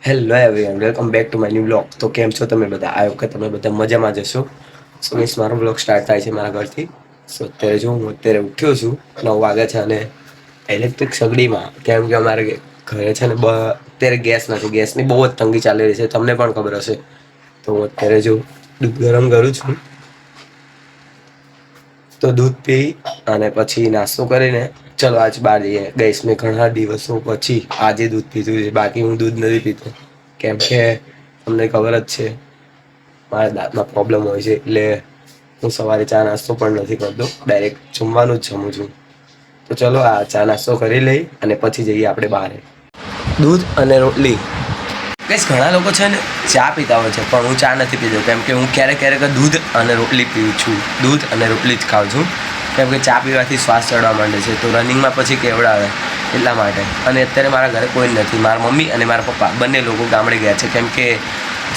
Hello everyone, welcome back to my new blog. તો કેમ છો તમે બધા? આ વખતે તમે બધા મજામાં જશો. સો મીન્સ મારો બ્લોગ સ્ટાર્ટ થાય છે મારા ઘરથી. સો અત્યારે હું અત્યારે ઉઠ્યો છું, 9 વાગ્યા છે અને ઇલેક્ટ્રિક સગડીમાં, કેમ કે અમારે ઘરે છે ને અત્યારે ગેસ નથી. ગેસની બહુ જ તંગી ચાલી રહી છે, તમને પણ ખબર હશે. તો હું અત્યારે જો દૂધ ગરમ કરું છું. તો દૂધ પી અને પછી નાસ્તો કરીને ચલો આજ બહાર જઈએ. ગઈસ મેં ઘણા દિવસો પછી આજે દૂધ પીધું છે, બાકી હું દૂધ નથી પીતો. કેમ કે તમને ખબર જ છે મારા દાંતમાં પ્રોબ્લેમ હોય છે, એટલે હું સવારે ચા નાસ્તો પણ નથી કરતો, ડાયરેક્ટ જમવાનું જ જમું છું. તો ચલો આ ચા નાસ્તો કરી લઈ અને પછી જઈએ આપણે બહાર. દૂધ અને રોટલી. ગઈસ ઘણા લોકો છે ને ચા પીતા હોય છે, પણ હું ચા નથી પીતો. કેમ કે હું ક્યારેક ક્યારેક દૂધ અને રોટલી પીઉં છું. દૂધ અને રોટલી જ ખાઉં છું. કેમ કે ચા પીવાથી શ્વાસ ચડવા માંડે છે, તો રનિંગમાં પછી કેવડાવે એટલા માટે. અને અત્યારે મારા ઘરે કોઈ નથી. મારા મમ્મી અને મારા પપ્પા બંને લોકો ગામડે ગયા છે, કેમ કે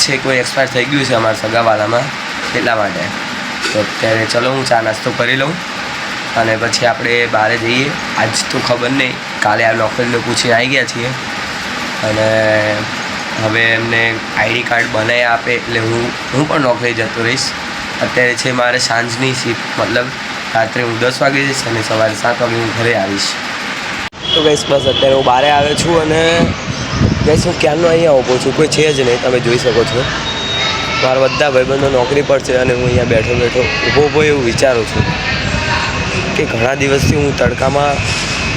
છે કોઈ એક્સપાયર થઈ ગયું છે અમારા સગાવાલામાં, એટલા માટે. તો અત્યારે ચલો હું ચા નાસ્તો કરી લઉં અને પછી આપણે બહાર જઈએ. આજ તો ખબર નહીં, કાલે આ નોકરીને પૂછીને આવી ગયા છીએ અને હવે એમને આઈડી કાર્ડ બનાવી આપે એટલે હું પણ નોકરી જતો રહીશ. અત્યારે છે મારે સાંજની શિફ્ટ, મતલબ રાત્રે હું 10 વાગે જઈશ અને સવારે 7 વાગે હું ઘરે આવીશ. તો ગઈશ બસ અત્યારે હું બહાર આવ્યો છું અને ગઈશ હું ક્યારનો અહીંયા ઊભો છું, કોઈ છે જ નહીં, તમે જોઈ શકો છો. મારા બધા ભાઈબંધો નોકરી પર છે અને હું અહીંયા બેઠો બેઠો ઊભો એવું વિચારું છું કે ઘણા દિવસથી હું તડકામાં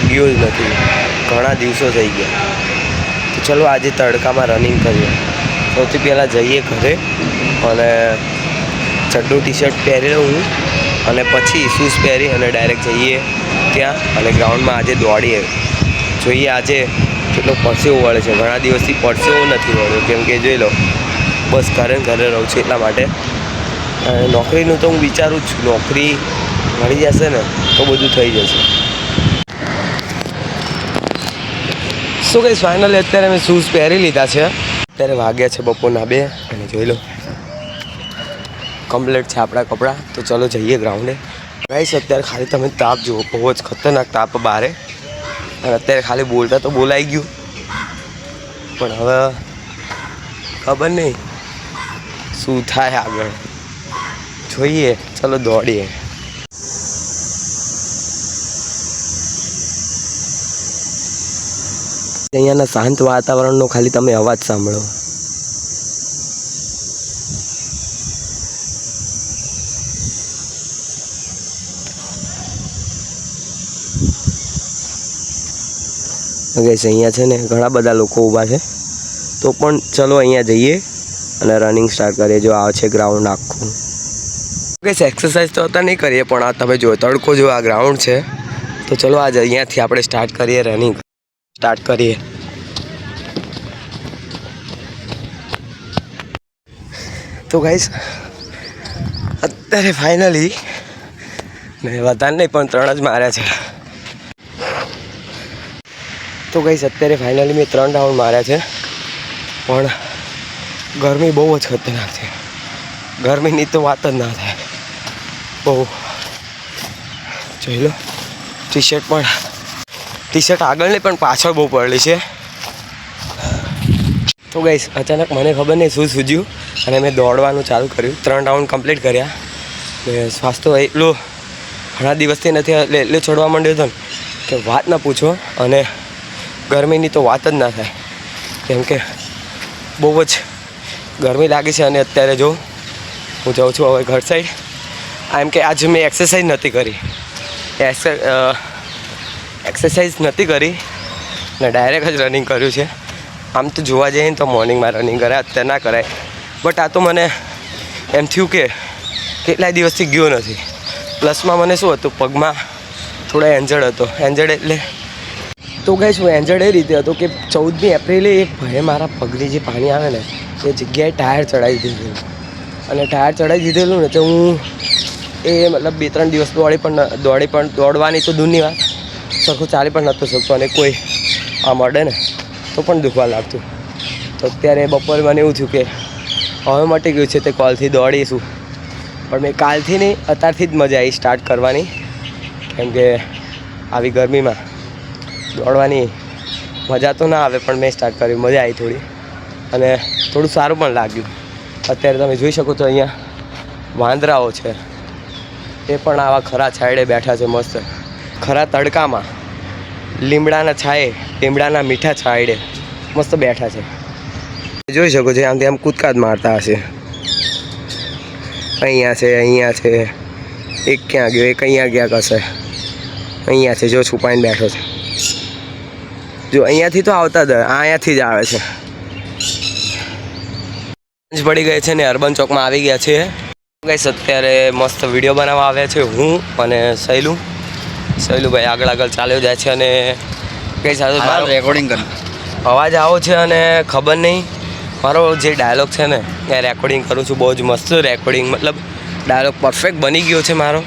ગયો જ નથી. ઘણા દિવસો થઈ ગયા. તો ચલો આજે તડકામાં રનિંગ કરીએ. સૌથી પહેલાં જઈએ ઘરે અને ચડ્ડું ટી શર્ટ પહેરી લઉં હું અને પછી શૂઝ પહેરી અને ડાયરેક્ટ જઈએ ત્યાં અને ગ્રાઉન્ડમાં આજે દોડીએ. જોઈએ આજે કેટલો પરસેવો વળે છે. ઘણા દિવસથી પરસેવો નથી વળ્યો, કેમ કે જોઈ લો બસ ઘરે રહું છું એટલા માટે. નોકરીનું તો હું વિચારું જ છું, નોકરી મળી જશે ને તો બધું થઈ જશે. શું કહીશ, ફાઇનલી અત્યારે મેં શૂઝ પહેરી લીધા છે. અત્યારે વાગ્યા છે બપોરના 2 અને જોઈ લો કમ્પ્લીટ છે આપણા કપડાં. તો ચલો જઈએ ગ્રાઉન્ડે. ગાઈસ અત્યારે ખાલી તમે તાપ જુઓ, બહુ જ ખતરનાક તાપ બહારે. અને અત્યારે ખાલી બોલતા તો બોલાઈ ગયું, પણ હવે ખબર નહીં શું થાય આગળ, જોઈએ. ચલો દોડીએ. અહીંયાના શાંત વાતાવરણનો ખાલી તમે અવાજ સાંભળો. ગઈશ અહીંયા છે ને ઘણા બધા લોકો ઊભા છે, તો પણ ચલો અહીંયા જઈએ અને રનિંગ સ્ટાર્ટ કરીએ. જો આ છે ગ્રાઉન્ડ આખું. ગઈશ એક્સરસાઇઝ તો અત્યારે નહીં કરીએ, પણ આ તમે જો તડકો જો આ ગ્રાઉન્ડ છે, તો ચલો આજે અહીંયાથી આપણે સ્ટાર્ટ કરીએ, રનિંગ સ્ટાર્ટ કરીએ. તો ગાઈસ અત્યારે ફાઇનલી મેં વધારે નહીં પણ 3 જ માર્યા છે. તો ગાઈસ અત્યારે ફાઇનલી મેં 3 રાઉન્ડ માર્યા છે, પણ ગરમી બહુ જ ખતરનાક છે. ગરમીની તો વાત જ ના થાય. બહુ જોઈ લો ટી શર્ટ આગળ નહીં પણ પાછળ બહુ પડેલી છે. તો ગાઈસ અચાનક મને ખબર નહીં શું સૂઝ્યું અને મેં દોડવાનું ચાલુ કર્યું. 3 રાઉન્ડ કમ્પ્લીટ કર્યા. ને શ્વાસ તો એટલું ઘણા દિવસથી નથી એટલે એટલું ચડવા માંડ્યો હતો ને કે વાત ના પૂછો. અને ગરમીની તો વાત જ ના થાય, કેમ કે બહુ જ ગરમી લાગે છે. અને અત્યારે જો હું જાઉં છું હવે ઘર સાઈડ. એમ કે આજે મેં એક્સરસાઇઝ નથી કરી ને ડાયરેક્ટ જ રનિંગ કર્યું છે. આમ તો જોવા જઈએ ને તો મોર્નિંગમાં રનિંગ કરાય, અત્યારે ના કરાય. બટ આ તો મને એમ થયું કે કેટલાય દિવસથી ગયો નથી. પ્લસમાં મને શું હતું, પગમાં થોડા એન્જર્ડ હતો. એન્જર્ડ એટલે તો ગાઈસ હું એન્જર્ડ એ રીતે હતો કે 14મી એપ્રિલે એક ભાઈએ મારા પગની જે પાણી આવે ને એ જગ્યાએ ટાયર ચડાવી દીધેલું. અને ટાયર ચડાવી દીધેલું ને તો હું મતલબ 2-3 દિવસ દોડવાની તો દૂરની વાત, સરખું ચાલી પણ નહોતો શકતો. અને કોઈ આ મળે ને તો પણ દુખવા લાગતું. તો અત્યારે બપોરે મને એવું થયું કે હવે મટી ગયું છે તે કોલથી દોડીશું. પણ મેં કાલથી નહીં, અત્યારથી જ મજા આવી સ્ટાર્ટ કરવાની. કેમ કે આવી ગરમીમાં દોડવાની મજા તો ના આવે, પણ મેં સ્ટાર્ટ કર્યું, મજા આવી થોડી. અને થોડું સારું પણ લાગ્યું. અત્યારે તમે જોઈ શકો છો અહીંયા વાંદરાઓ છે, એ પણ આવા ખરા છાંયડે બેઠા છે, મસ્ત ખરા તડકામાં લીમડાના છાંયે, લીમડાના મીઠા છાંયડે મસ્ત બેઠા છે. જોઈ શકો છો આમથી આમ કૂદકા જ મારતા હશે. અહીંયા છે, અહીંયા છે, એક ક્યાં ગયો, એક અહીંયા ક્યાંક હશે. અહીંયા છે, જો છુપાઈને બેઠો છે. જો અહીંયાથી તો આવતા જ અહીંયાથી જ આવે છે. પડી ગઈ છે ને અર્બન ચોકમાં આવી ગયા છે ગાઈસ. અત્યારે મસ્ત વિડીયો બનાવવા આવ્યા છે હું અને સહેલુભાઈ આગળ ચાલ્યો જાય છે. અને કઈ સાથે મારો રેકોર્ડિંગ કર અવાજ આવો છે અને ખબર નહીં, મારો જે ડાયલોગ છે ને એ રેકોર્ડિંગ કરું છું. બહુ જ મસ્ત રેકોર્ડિંગ, મતલબ ડાયલોગ પરફેક્ટ બની ગયો છે મારો.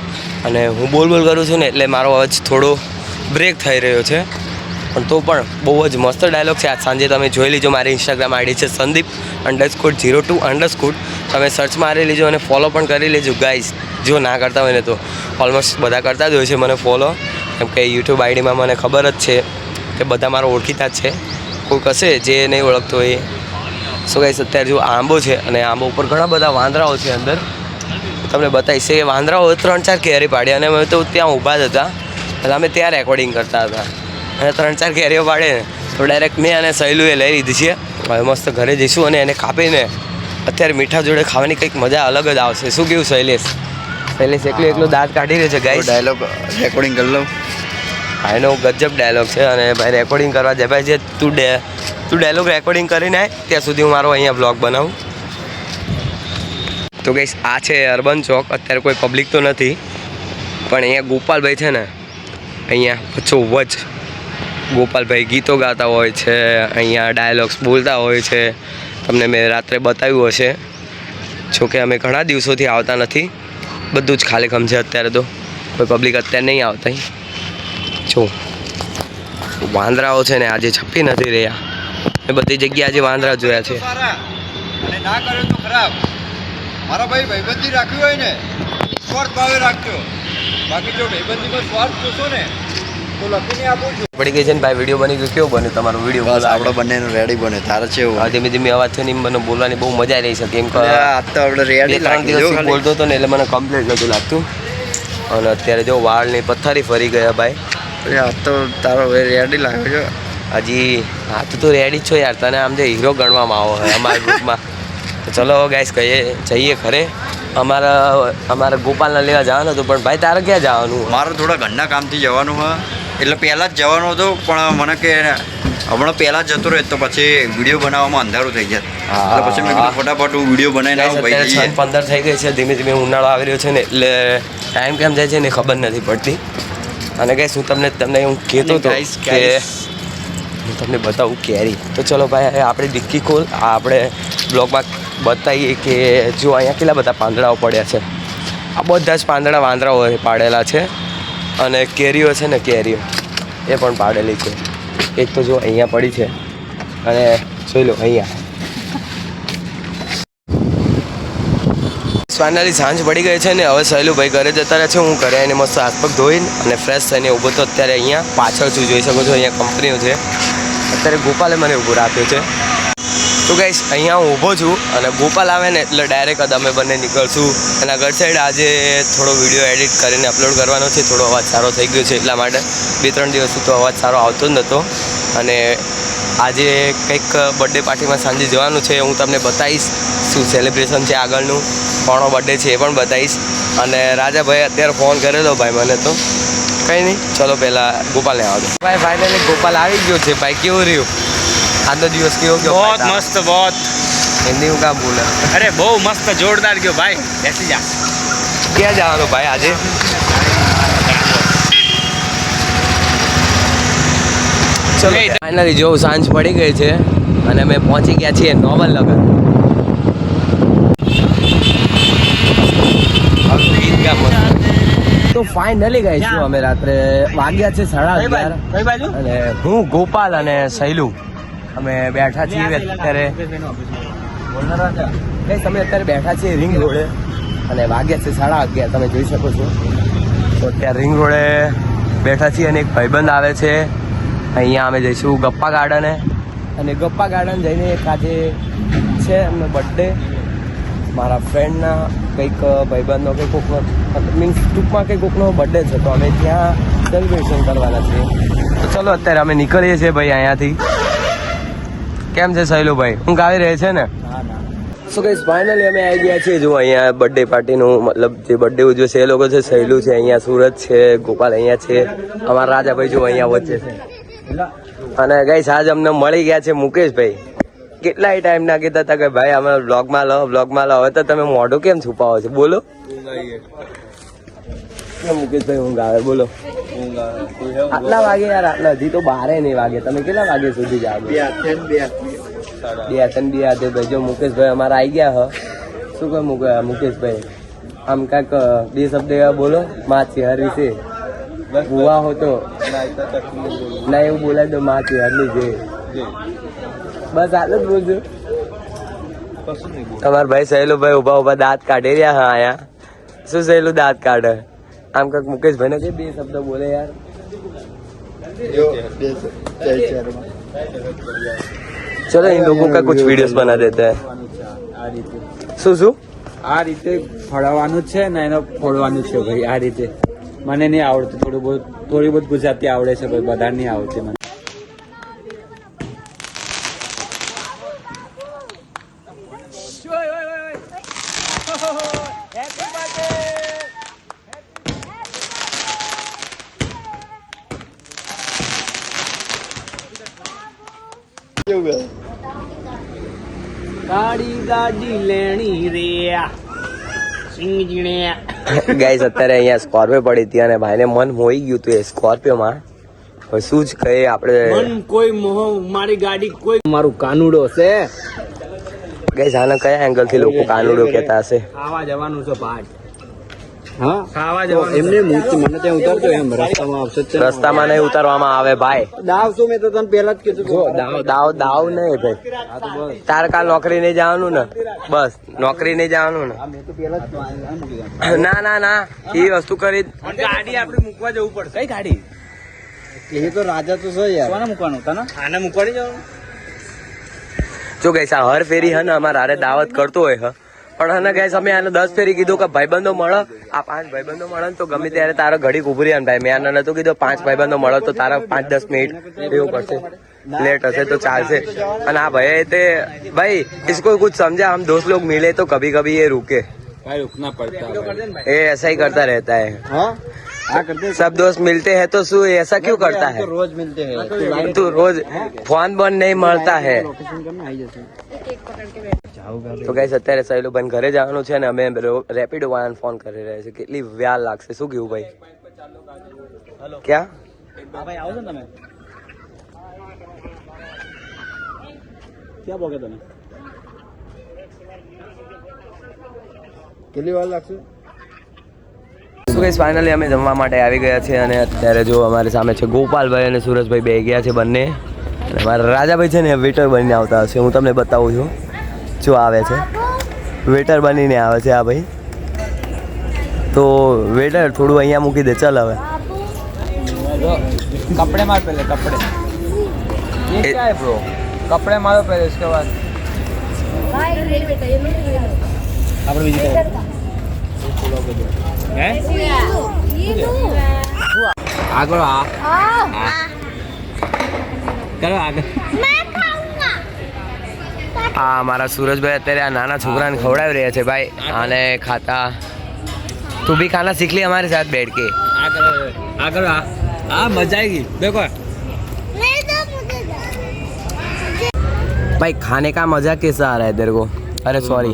અને હું બોલ કરું છું ને એટલે મારો અવાજ થોડો બ્રેક થઈ રહ્યો છે, પણ તો પણ બહુ જ મસ્ત ડાયલોગ છે. આજ સાંજે તમે જોઈ લીજો. મારી ઇન્સ્ટાગ્રામ આઈડી છે Sandeep_02_. તમે સર્ચ મારી લેજો અને ફોલો પણ કરી લેજો ગાઈસ. જો ના કરતા હોય ને તો ઓલમોસ્ટ બધા કરતા જ હોય છે મને ફોલો, કેમ કે યુટ્યુબ આઈડીમાં મને ખબર જ છે કે બધા મારો ઓળખીતા જ છે. કોઈક હશે જે નહીં ઓળખતો હોય. સો ગાઈસ અત્યારે જો આંબો છે અને આંબો ઉપર ઘણા બધા વાંદરાઓ છે. અંદર તમને બતાવીશ એ વાંદરાઓ 3-4 કેરી પાડી અને અમે તો ત્યાં ઊભા જ હતા, એટલે અમે ત્યાં રેકોર્ડિંગ કરતા હતા. અને 3-4 કેરીઓ પાડે તો ડાયરેક્ટ મેં અને સહેલુએ લઈ લીધી છે. હવે મસ્ત ઘરે જઈશું અને એને કાપીને અત્યારે મીઠા જોડે ખાવાની કંઈક મજા અલગ જ આવશે. શું કેવું શૈલેષ એકલું દાંત કાઢી રહ્યો છે ગાઈસ. ડાયલોગ રેકોર્ડિંગ કરી લઉં. હા, એનો ગજબ ડાયલોગ છે અને ભાઈ રેકોર્ડિંગ કરવા જાય ભાઈ. જે તું ડાયલોગ રેકોર્ડિંગ કરીને આય ત્યાં સુધી હું મારો અહીંયા બ્લોગ બનાવું. તો ગાઈસ આ છે અર્બન ચોક. અત્યારે કોઈ પબ્લિક તો નથી, પણ અહીંયા ગોપાલભાઈ છે ને, અહીંયા વચ્ચોવચ ગોપાલભાઈ ગીતો ગાતા હોય છે, અહીંયા ડાયલોગ્સ બોલતા હોય છે. તમને મેં રાત્રે બતાવ્યું હશે. જોકે અમે ઘણા દિવસોથી આવતા નથી, બધું જ ખાલી ખમ છે અત્યારે. તો કોઈ પબ્લિક અત્યારે નહીં આવતા. જો વાંદરાઓ છે ને આજે છપ્પી નથી રહ્યા. એ બધી જગ્યાએ આજે વાંદરા જોયા છે. અને ના કર્યો તો ખરાબ. મારા ભાઈબંધી રાખ્યું હોય ને સ્વાર્થ ભાવે રાખજો. બાકી જો ભાઈબંધીમાં સ્વાર્થ જોશો ને તો લખીને આપું છું. પડી ગઈ છે ને ભાઈ. વિડીયો બની ગયો. કેવો બન્યો તમારો વિડીયો? બસ આપણે બંનેનો રેડી બને. તારે છે એવું ધીમે ધીમે અવાજ છે ને મને બોલવાની બહુ મજા રહી છે. કેમ કે આ તો આપણે રેડી 3 દિવસથી બોલતો હતો ને એટલે મને કમ્પ્લીટ નહોતું લાગતું. અને અત્યારે જો વાળની પથ્થારી ફરી ગયા ભાઈ. આ તો તારો રેડી લાગ્યો છે હજી. હા તો રેડી જ છો યાર. તને આમ જે હીરો ગણવામાં આવો હોય અમારા ગ્રુપમાં. તો ચલો ગાઈસ જઈએ ખરે. અમારા ગોપાલને લેવા જવાનું હતું, પણ ભાઈ તારે ક્યાં જવાનું? મારે થોડા ઘરના કામથી જવાનું હોય, એટલે પહેલાં જ જવાનું હતું. પણ મને કે હમણાં પહેલાં જ જતો રહે તો પછી વિડીયો બનાવવામાં અંધારું થઈ જાય. એટલે પછી મેં કીધું ફટાફટ હું વિડીયો બનાવીને આવું. ભાઈ 6:15 થઈ ગઈ છે. ધીમે ધીમે ઉનાળો આવી રહ્યો છે ને એટલે ટાઈમ કેમ જાય છે ને ખબર નથી પડતી. અને ગાઈસ હું તમને હું કહેતો હતો કે હું તમને બતાવું કેરી. તો ચલો ભાઈ આપણે ડિક્કી ખોલ. આપણે બ્લોગમાં બતાવીએ કે જો અહીંયા કેટલા બધા પાંદડાઓ પડ્યા છે. આ બધા જ વાંદરાઓ પાડેલા છે. અને કેરીઓ છે ને, કેરીઓ એ પણ પાડેલી છે. એક તો જો અહીંયા પડી છે અને જોઈ લો અહીંયા. ફાઇનલી સાંજ પડી ગઈ છે ને હવે સહેલુભાઈ ઘરે જતા રહે છે. હું ઘરે એને મસ્ત હાથ પગ ધોઈને અને ફ્રેશ થઈને ઊભો તો અત્યારે અહીંયા પાછળ છું. જોઈ શકો છો અહીંયા કંપનીઓ છે. અત્યારે ગોપાલે મને ઊભો રાખ્યો છે. તો ગાઈસ અહીંયા હું ઊભો છું અને ગોપાલ આવે ને એટલે ડાયરેક્ટ અમે બંને નીકળશું. અને ઘર સાઈડ આજે થોડો વિડીયો એડિટ કરીને અપલોડ કરવાનો છે. થોડો અવાજ સારો થઈ ગયો છે એટલા માટે. 2-3 દિવસથી તો અવાજ સારો આવતો જ નહોતો. અને આજે કંઈક બર્થડે પાર્ટીમાં સાંજે જવાનું છે. હું તમને બતાવીશ શું સેલિબ્રેશન છે આગળનું. કોનો બર્થડે છે એ પણ બતાવીશ. અને રાજાભાઈ અત્યારે ફોન કરેલો ભાઈ મને. તો કંઈ નહીં, ચલો પહેલાં ગોપાલને આવજો. ભાઈ ફાઇનલી ગોપાલ આવી ગયો છે. ભાઈ કેવું રહ્યું આજનો દિવસ? કેવો ગયો? बहुत मस्त, बहुत हिंदी में क्या बोला? अरे बહુ મસ્ત જોરદાર ગયો ભાઈ. બેસી જા. ક્યાં જવાનું ભાઈ આજે? ચલો ફાઇનલી જો સાંજ પડી ગઈ છે અને અમે પહોંચી ગયા છીએ નોબલ નગર. તો ફાઇનલી ગઈ છું અમે રાત્રે વાગ્યા છે 11:30 અને હું ગોપાલ અને સહેલુ અમે બેઠા છીએ અત્યારે. તમે અત્યારે બેઠા છીએ રિંગ રોડે અને વાગ્યા છે 11:30. તમે જોઈ શકો છો. તો અત્યારે રિંગ રોડે બેઠા છીએ અને એક ભાઈબંધ આવે છે. અહીંયા અમે જઈશું ગપ્પા ગાર્ડને અને ગપ્પા ગાર્ડન જઈને એક આજે છે એમનો બર્થડે, મારા ફ્રેન્ડના કંઈક ભાઈબંધનો કે કોકનો મીન્સ ટૂંકમાં કે કોકનો બર્થડે છે, તો અમે ત્યાં સેલિબ્રેશન કરવાના છીએ. તો ચલો અત્યારે અમે નીકળીએ છીએ ભાઈ અહીંયાથી. કેમ છે શૈલુભાઈ, ઊંઘ આવી રહે છે ને? સો ગાઈસ ફાઇનલી અમે આવી ગયા છીએ. જો અહીંયા બર્થડે પાર્ટીનું મતલબ જે બર્થડે ઉજવે છે એ લોકો છે. શૈલુ છે અહીંયા, સુરત છે, ગોપાલ અહીંયા છે, અમારા રાજાભાઈ જો અહીંયા વચ્ચે છે. અને ગાઈસ આજ અમને મળી ગયા છે મુકેશભાઈ. કેટલાય ટાઈમ ના કીધા હતા કે ભાઈ અમે વ્લોગમાં લો. હવે તો તમે મોઢું કેમ છુપાવો છો? બોલો મુકેશભાઈ, ઊંઘ આવે? બોલો આટલા વાગે યાર, આટલા હજી તો 12 નહીં વાગે. તમે કેટલા વાગે સુધી જાઓ? 2 ભાઈ. જો મુકેશભાઈ અમારા આવી ગયા હ. શું કહે મુકેશભાઈ? આમ કાંઈક 2 શબ્દ એવા બોલો માં ચેહર વિશે. ભૂવા હો તો ના એવું બોલાય તો માં ચેહરની છે. બસ આટલું જ બોલજો. તમારા ભાઈ સહેલુભાઈ ઉભા દાંત કાઢી રહ્યા હા આયા. શું સહેલું દાંત કાઢે? આમ કાંઈક મુકેશભાઈ ને 2 શબ્દ બોલે યાર. चलो इन लोगों का कुछ वीडियोस बना देते हैं. શું આ રીતે ફળવાનું છે ને એને ફોડવાનું છે ભાઈ. આ રીતે મને નહીં આવડતું, થોડી બહુ ગુજરાતી આવડે છે ભાઈ, બધા નહીં આવડતી મને. ગાડી લેણી રે સિંગજીણે. ગાઈસ અત્યારે અહીંયા સ્કોર્પિયો પડી હતી અને ભાઈને મન મોઈ ગયું હતું એ સ્કોર્પિયોમાં. હવે શું જ કહીએ આપણે. મન કોઈ મોહ મારી ગાડી કોઈ મારું કાનુડો છે. ગાઈસ આના કયા એંગલ થી લોકો કાનુડો કહેતા હશે? ખાવા જવાનું છે ભાઈ. હા ખાવા જવાનું એમને મને ત્યાં ઉતારતો એમ રસ્તામાં આવશે. રસ્તામાં નહીં ઉતારવામાં આવે ભાઈ. દાવ શું મેં તો તને પહેલા જ કીધું. જો દાવ નહીં ભાઈ. તારે કાલ નોકરી નહીં જવાનું ને? બસ નોકરી નહીં જવાનું ને? ના એ વસ્તુ કરી. ગાડી આપણે મૂકવા જવું પડશે. કઈ ગાડી? એ તો રાજા તો છે યાર. કોને મૂકવાનું હતા ને? આને મૂકવાની જવાનું. જો ગઈસ આ હર ફેરી હે ને અમારા હારે દાવત કરતો હોય હ, પણ હે ને ગઈસ અમે આને 10 ફેરી કીધું કે ભાઈબંધો મળો. આ 5 ભાઈબંધો મળે તો ગમે ત્યારે તારા ઘડી ઉભરી આને ભાઈ. મેં આને નતું કીધું 5 ભાઈબંધો મળો તો તારા 5-10 મિનિટ એવું પડશે, लेट हसे तो चालसे. અને આ ભાઈ તે ભાઈ इसको कुछ समझा, हम दोस्त लोग मिले तो कभी कभी ये रुके. भाई रुकना पड़ता है. ये ऐसा ही करता रहता है. हाँ करते सब दोस्त मिलते हैं तो શું ऐसा क्यों करता है? रोज मिलते हैं तू रोज फोन बन नहीं મળતા है. તો ગાઈસ અત્યારે સહેલુભાઈ ઘરે જવાનું છે ને અમે રેપિડો વાળાને ફોન કરી રહ્યા છે. કેટલી વ્યાલ લાગશે શું કેવું ભાઈ? ક્યાં ભાઈ આવો છો તમે? ક્યાં પોકે તમે? કેટલી વાર લાગશે? સો ગાઈસ ફાઇનલી અમે જમવા માટે આવી ગયા છે અને અત્યારે જો અમારી સામે છે ગોપાલભાઈ અને સુરેશભાઈ બે ગયા છે બંને. અને મારા રાજાભાઈ છે ને વેટર બનીને આવતા હશે. હું તમને બતાવું છું. જો આવે છે વેટર બનીને આવે છે આ ભાઈ. તો વેટર થોડું અહીંયા મૂકી દે. ચાલ હવે कपड़े मार पहले कपड़े. ये क्या है ब्रो? कपड़े मारो पहले उसके बाद આપણે બીજી હે આગળ આ કરો આગળ. આ મારા સુરજભાઈ અત્યારે આ નાના છોકરાને ખવડાવી રહ્યા છે ભાઈ. આને ખાતા તું भी खाना सीख ली हमारे साथ बैठ के. આગળ આ મજા આएगी देखो. भाई खाने का मजा कैसा आ रहा है तेरे को? अरे सॉरी,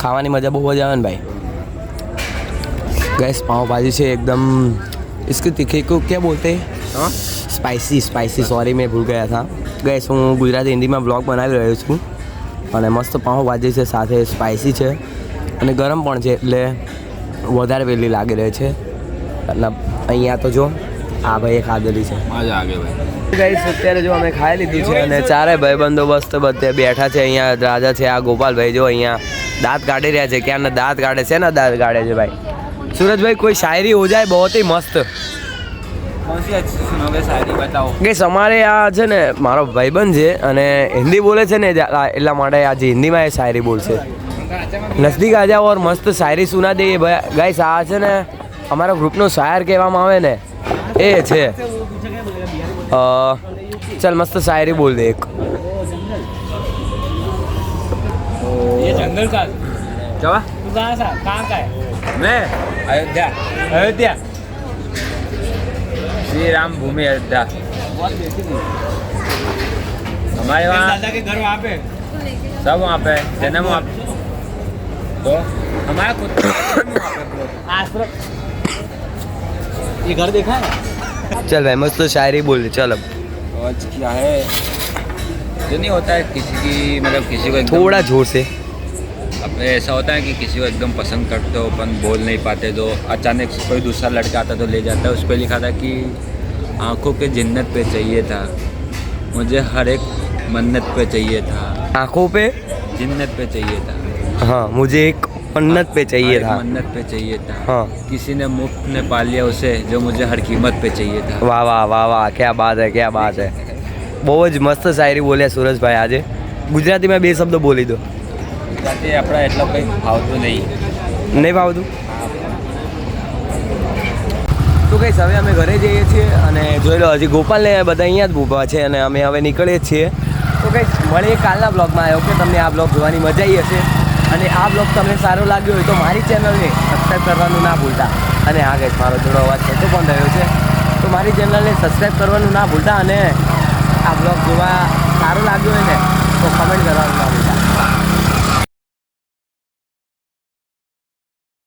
खावानी मजा बहुत मजा है भाई. गैस पाव भाजी છે एकदम. इसके तीखे को क्या बोलते हैं? स्पाइसी. सॉरी मैं भूल गया था. गैस હું ગુજરાતી હિન્દીમાં બ્લોગ બનાવી રહ્યો છું અને મસ્ત પાવ ભાજી છે, સાથે સ્પાઇસી છે અને ગરમ પણ છે એટલે વધારે વેલી લાગી રહી છે. એટલે અહીંયા તો જો આ ભાઈએ ખાધેલી છે. મજા આવે ભાઈ. ગાઈસ અત્યારે જો અમે ખાઈ લીધું છે અને ચારે ભાઈ બંદોબસ્ત બધે બેઠા છે. અહીંયા રાજા છે, આ ગોપાલભાઈ જો અહીંયા દાંત કાઢી રહ્યા છે. ક્યાંના દાંત કાઢે છે ને? દાંત કાઢે છે ભાઈ. सूरज भाई कोई शायरी हो जाए बहुत ही मस्त. कौन सी अच्छी सुनोगे शायरी बताओ। ગઈસ અમારે આ છે ને મારો ભાઈબંધ છે અને હિન્દી બોલે છે ને એટલા માટે આજે હિન્દીમાં એ શાયરી બોલશે. નજદીક આ જાઓ ઓર મસ્ત શાયરી સુના દે ગાઈસ. આ છે ને અમારા ગ્રુપનો શાયર કહેવામાં આવે ને એ છે. चल मस्त शायरी बोल दे एक. ये जंगल का क्या तू कहाँ का है? मैं अयोध्या. अयोध्या श्री राम भूमि अयोध्या. हमारे वहाँ दादा के घर वहाँ पे सब वहाँ पे जन्म वहाँ पे. तो हमारा खुद आश्रम ये घर देखा है. चल भाई मस्त शायरी बोल दे चल. अब आज क्या है जो नहीं होता है किसी की मतलब किसी को एकदम- थोड़ा जोर से. अब ऐसा होता है कि किसी को एकदम पसंद करते हो अपन बोल नहीं पाते तो अचानक से कोई दूसरा लड़का आता तो ले जाता है. उस पर लिखा था कि आंखों के जिन्नत पे चाहिए था मुझे हर एक मन्नत पे चाहिए था. आंखों पे जिन्नत पे चाहिए था. हाँ मुझे एक मन्नत पे चाहिए हर एक था. मन्नत पे चाहिए था. हाँ. किसी ने मुफ्त में पा लिया उसे जो मुझे हर कीमत पे चाहिए था. વાહ વાહ વાહ વાહ ક્યાં બાત હે ક્યાં બાત હે. બહુ જ મસ્ત શાયરી બોલ્યા સુરજભાઈ આજે. ગુજરાતીમાં બે શબ્દો બોલી દો. જાતે આપણા એટલો કંઈ ભાવતું નહીં. નહીં ભાવતું તો કઈ હવે અમે ઘરે જઈએ છીએ અને જોઈ લો હજી ગોપાલને બધા અહીંયા જ ઊભા છે અને અમે હવે નીકળીએ જ છીએ. તો કઈ મળીએ કાલના બ્લોગમાં. ઓકે તમને આ બ્લોગ જોવાની મજા આવી હશે અને આ બ્લોગ તમને સારો લાગ્યો હોય તો મારી ચેનલને સબસ્ક્રાઈબ કરવાનું ના ભૂલતા. અને હા ગઈ મારો થોડો અવાજ થતો પણ રહ્યો છે તો મારી ચેનલને સબસ્ક્રાઈબ કરવાનું ના ભૂલતા અને આ બ્લોગ જોવા સારો લાગ્યો હોય ને તો કમેન્ટ કરવાનું ના ભૂલતા.